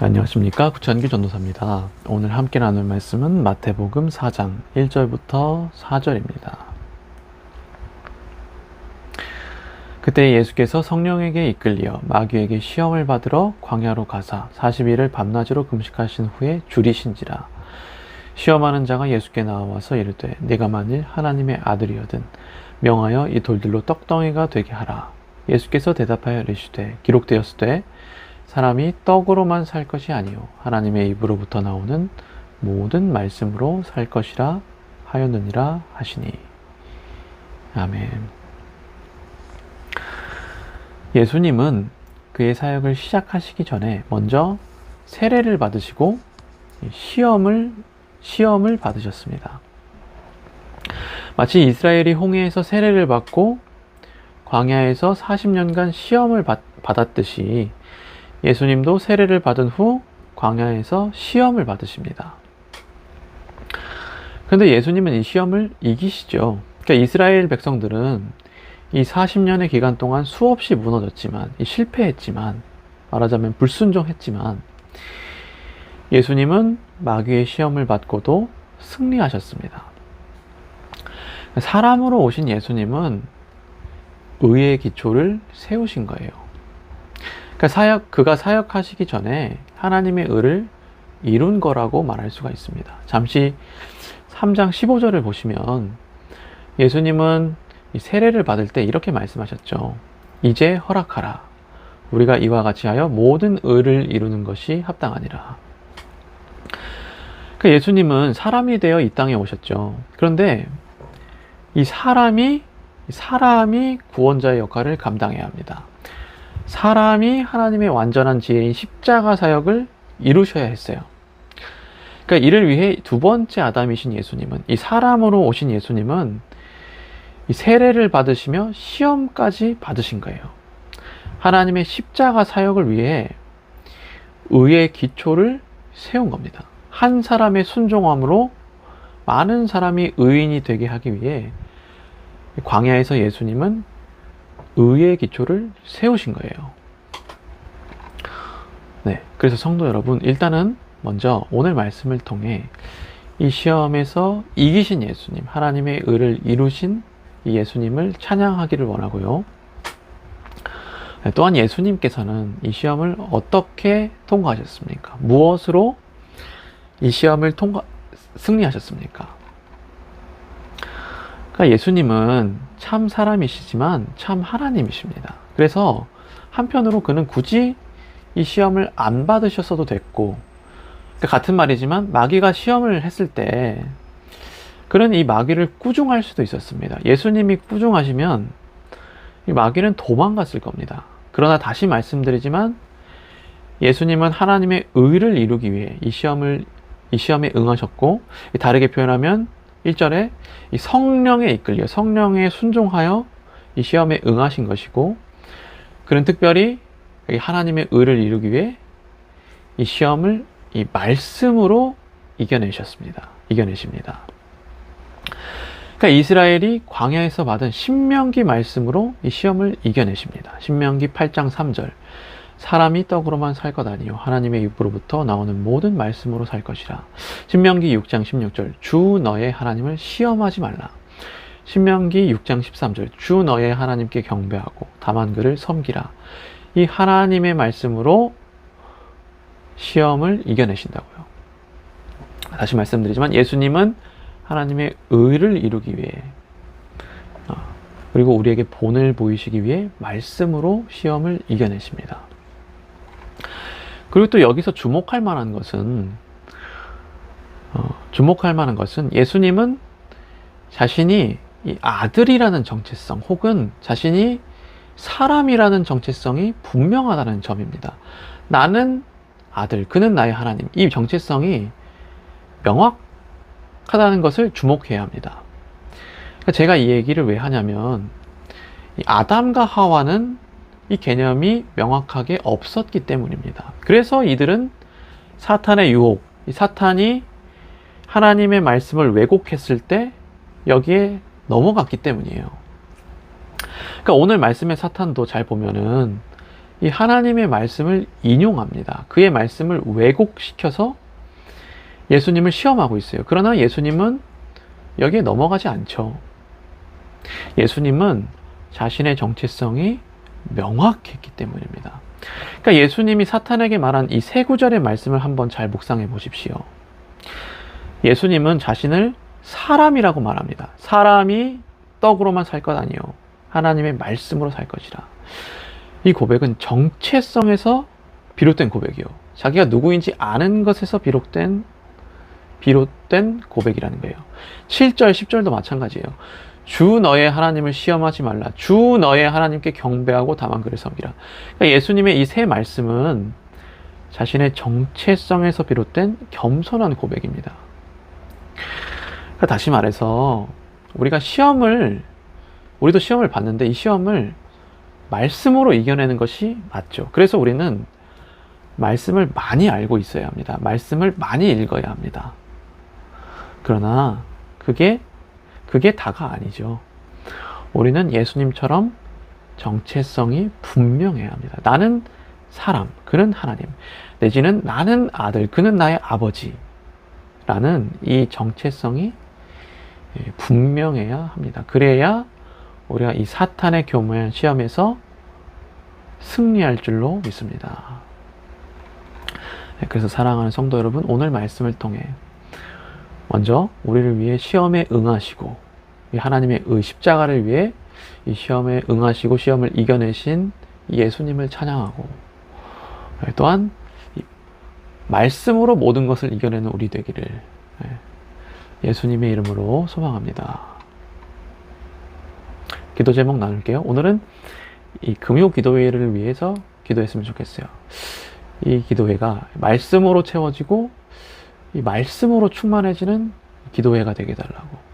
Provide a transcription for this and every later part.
안녕하십니까, 구천기 전도사입니다. 오늘 함께 나눌 말씀은 마태복음 4장 1절부터 4절입니다. 그때 예수께서 성령에게 이끌리어 마귀에게 시험을 받으러 광야로 가사 40일을 밤낮으로 금식하신 후에 줄이신지라. 시험하는 자가 예수께 나와서 이르되 네가 만일 하나님의 아들이거든 명하여 이 돌들로 떡덩이가 되게 하라. 예수께서 대답하여 이르시되 기록되었으되 사람이 떡으로만 살 것이 아니요 하나님의 입으로부터 나오는 모든 말씀으로 살 것이라 하였느니라 하시니. 아멘. 예수님은 그의 사역을 시작하시기 전에 먼저 세례를 받으시고 시험을 받으셨습니다. 마치 이스라엘이 홍해에서 세례를 받고 광야에서 40년간 시험을 받았듯이 예수님도 세례를 받은 후 광야에서 시험을 받으십니다. 그런데 예수님은 이 시험을 이기시죠. 그러니까 이스라엘 백성들은 이 40년의 기간 동안 수없이 무너졌지만, 실패했지만, 말하자면 불순종했지만, 예수님은 마귀의 시험을 받고도 승리하셨습니다. 사람으로 오신 예수님은 의의 기초를 세우신 거예요. 그가 사역하시기 전에 하나님의 의를 이룬 거라고 말할 수가 있습니다. 잠시 3장 15절을 보시면 예수님은 세례를 받을 때 이렇게 말씀하셨죠. 이제 허락하라. 우리가 이와 같이 하여 모든 의를 이루는 것이 합당하니라. 예수님은 사람이 되어 이 땅에 오셨죠. 그런데 이 사람이 구원자의 역할을 감당해야 합니다. 사람이 하나님의 완전한 지혜인 십자가 사역을 이루셔야 했어요. 그러니까 이를 위해 두 번째 아담이신 예수님은, 이 사람으로 오신 예수님은 이 세례를 받으시며 시험까지 받으신 거예요. 하나님의 십자가 사역을 위해 의의 기초를 세운 겁니다. 한 사람의 순종함으로 많은 사람이 의인이 되게 하기 위해 광야에서 예수님은 의의 기초를 세우신 거예요. 네, 그래서 성도 여러분, 일단은 먼저 오늘 말씀을 통해 이 시험에서 이기신 예수님, 하나님의 의를 이루신 이 예수님을 찬양하기를 원하고요. 또한 예수님께서는 이 시험을 어떻게 통과하셨습니까? 무엇으로 이 시험을 승리하셨습니까? 그러니까 예수님은 참 사람이시지만 참 하나님이십니다. 그래서 한편으로 그는 굳이 이 시험을 안 받으셨어도 됐고, 그러니까 같은 말이지만 마귀가 시험을 했을 때 그는 이 마귀를 꾸중할 수도 있었습니다. 예수님이 꾸중하시면 이 마귀는 도망갔을 겁니다. 그러나 다시 말씀드리지만 예수님은 하나님의 의를 이루기 위해 이 시험에 응하셨고, 다르게 표현하면 1절에 이 성령에 이끌려 성령에 순종하여 이 시험에 응하신 것이고, 그는 특별히 하나님의 의를 이루기 위해 이 시험을 이 말씀으로 이겨내십니다. 그러니까 이스라엘이 광야에서 받은 신명기 말씀으로 이 시험을 이겨내십니다. 신명기 8장 3절. 사람이 떡으로만 살 것 아니요 하나님의 입으로부터 나오는 모든 말씀으로 살 것이라. 신명기 6장 16절. 주 너의 하나님을 시험하지 말라. 신명기 6장 13절. 주 너의 하나님께 경배하고 다만 그를 섬기라. 이 하나님의 말씀으로 시험을 이겨내신다고요. 다시 말씀드리지만 예수님은 하나님의 의를 이루기 위해, 그리고 우리에게 본을 보이시기 위해 말씀으로 시험을 이겨내십니다. 그리고 또 여기서 주목할 만한 것은 예수님은 자신이 이 아들이라는 정체성, 혹은 자신이 사람이라는 정체성이 분명하다는 점입니다. 나는 아들, 그는 나의 하나님. 이 정체성이 명확하다는 것을 주목해야 합니다. 제가 이 얘기를 왜 하냐면, 이 아담과 하와는 이 개념이 명확하게 없었기 때문입니다. 그래서 이들은 사탄의 유혹, 이 사탄이 하나님의 말씀을 왜곡했을 때 여기에 넘어갔기 때문이에요. 그러니까 오늘 말씀의 사탄도 잘 보면은 이 하나님의 말씀을 인용합니다. 그의 말씀을 왜곡시켜서 예수님을 시험하고 있어요. 그러나 예수님은 여기에 넘어가지 않죠. 예수님은 자신의 정체성이 명확했기 때문입니다. 그러니까 예수님이 사탄에게 말한 이 세 구절의 말씀을 한번 잘 묵상해 보십시오. 예수님은 자신을 사람이라고 말합니다. 사람이 떡으로만 살 것 아니요 하나님의 말씀으로 살 것이라. 이 고백은 정체성에서 비롯된 고백이요. 자기가 누구인지 아는 것에서 비롯된 고백이라는 거예요. 7절, 10절도 마찬가지예요. 주 너의 하나님을 시험하지 말라. 주 너의 하나님께 경배하고 다만 그를 섬기라. 그러니까 예수님의 이 세 말씀은 자신의 정체성에서 비롯된 겸손한 고백입니다. 그러니까 다시 말해서 우리도 시험을 봤는데 이 시험을 말씀으로 이겨내는 것이 맞죠. 그래서 우리는 말씀을 많이 알고 있어야 합니다. 말씀을 많이 읽어야 합니다. 그러나 그게 다가 아니죠. 우리는 예수님처럼 정체성이 분명해야 합니다. 나는 사람, 그는 하나님, 내지는 나는 아들, 그는 나의 아버지 라는 이 정체성이 분명해야 합니다. 그래야 우리가 이 사탄의 교묘한 시험에서 승리할 줄로 믿습니다. 그래서 사랑하는 성도 여러분, 오늘 말씀을 통해 먼저 우리를 위해 시험에 응하시고 이 하나님의 십자가를 위해 이 시험에 응하시고 시험을 이겨내신 예수님을 찬양하고, 또한 말씀으로 모든 것을 이겨내는 우리 되기를 예수님의 이름으로 소망합니다. 기도 제목 나눌게요. 오늘은 이 금요 기도회를 위해서 기도했으면 좋겠어요. 이 기도회가 말씀으로 채워지고 이 말씀으로 충만해지는 기도회가 되게 해달라고.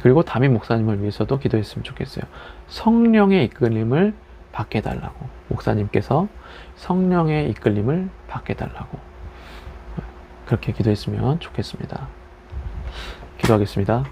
그리고 담임 목사님을 위해서도 기도했으면 좋겠어요. 성령의 이끌림을 받게 해달라고. 목사님께서 성령의 이끌림을 받게 해달라고. 그렇게 기도했으면 좋겠습니다. 기도하겠습니다.